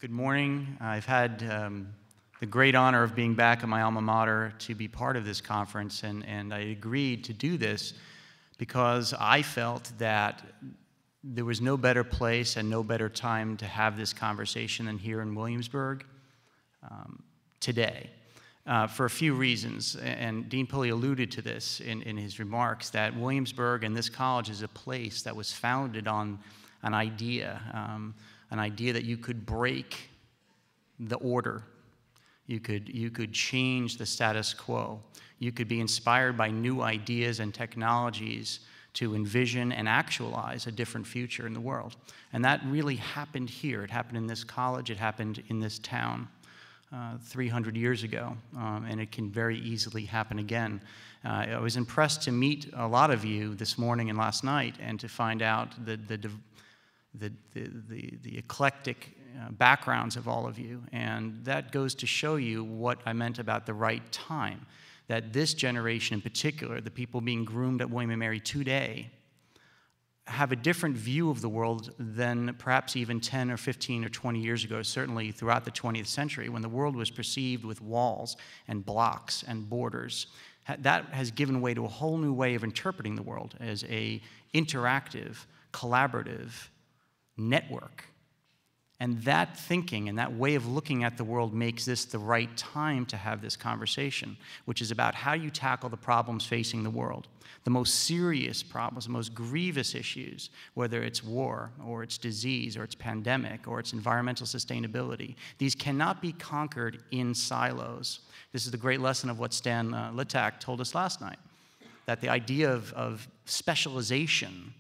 Good morning. I've had the great honor of being back at my alma mater to be part of this conference, and I agreed to do this because I felt that there was no better place and no better time to have this conversation than here in Williamsburg today, for a few reasons. And Dean Pulley alluded to this in his remarks, that Williamsburg and this college is a place that was founded on an idea that you could break the order. You could change the status quo. You could be inspired by new ideas and technologies to envision and actualize a different future in the world. And that really happened here. It happened in this college. It happened in this town 300 years ago, and it can very easily happen again. I was impressed to meet a lot of you this morning and last night, and to find out the eclectic backgrounds of all of you. And that goes to show you what I meant about the right time. That this generation in particular, the people being groomed at William & Mary today, have a different view of the world than perhaps even 10 or 15 or 20 years ago, certainly throughout the 20th century, when the world was perceived with walls and blocks and borders. That has given way to a whole new way of interpreting the world as an interactive, collaborative network. And that thinking and that way of looking at the world makes this the right time to have this conversation, which is about how you tackle the problems facing the world. The most serious problems, the most grievous issues, whether it's war or it's disease or it's pandemic or it's environmental sustainability, these cannot be conquered in silos. This is the great lesson of what Stan Litak told us last night, that the idea of specialization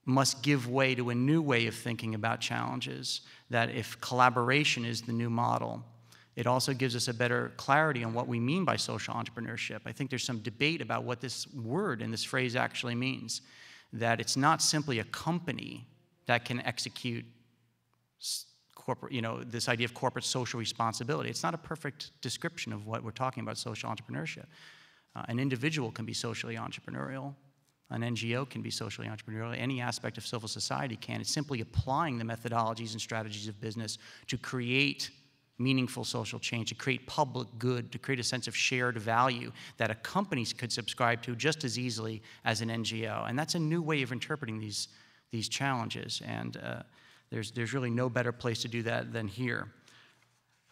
must give way to a new way of thinking about challenges, that if collaboration is the new model, it also gives us a better clarity on what we mean by social entrepreneurship. I think there's some debate about what this word and this phrase actually means, that it's not simply a company that can execute corporate, this idea of corporate social responsibility. It's not a perfect description of what we're talking about social entrepreneurship. An individual can be socially entrepreneurial. An NGO can be socially entrepreneurial. Any aspect of civil society can. It's simply applying the methodologies and strategies of business to create meaningful social change, to create public good, to create a sense of shared value that a company could subscribe to just as easily as an NGO. And that's a new way of interpreting these challenges. And there's really no better place to do that than here.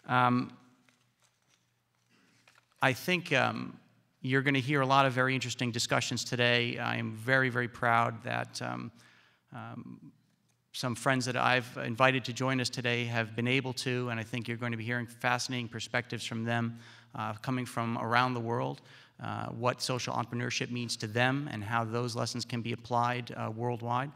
I think you're going to hear a lot of very interesting discussions today. I am very, very proud that some friends that I've invited to join us today have been able to, and I think you're going to be hearing fascinating perspectives from them coming from around the world, what social entrepreneurship means to them and how those lessons can be applied worldwide.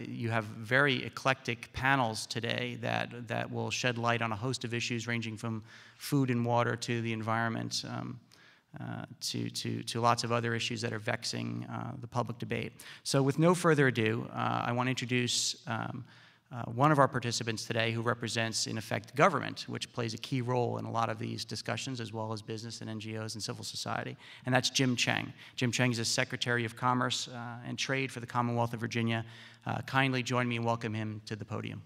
You have very eclectic panels today that will shed light on a host of issues ranging from food and water to the environment, to lots of other issues that are vexing the public debate. So with no further ado, I want to introduce one of our participants today who represents, in effect, government, which plays a key role in a lot of these discussions, as well as business and NGOs and civil society, and that's Jim Cheng. Jim Cheng is the Secretary of Commerce and Trade for the Commonwealth of Virginia. Kindly join me and welcome him to the podium.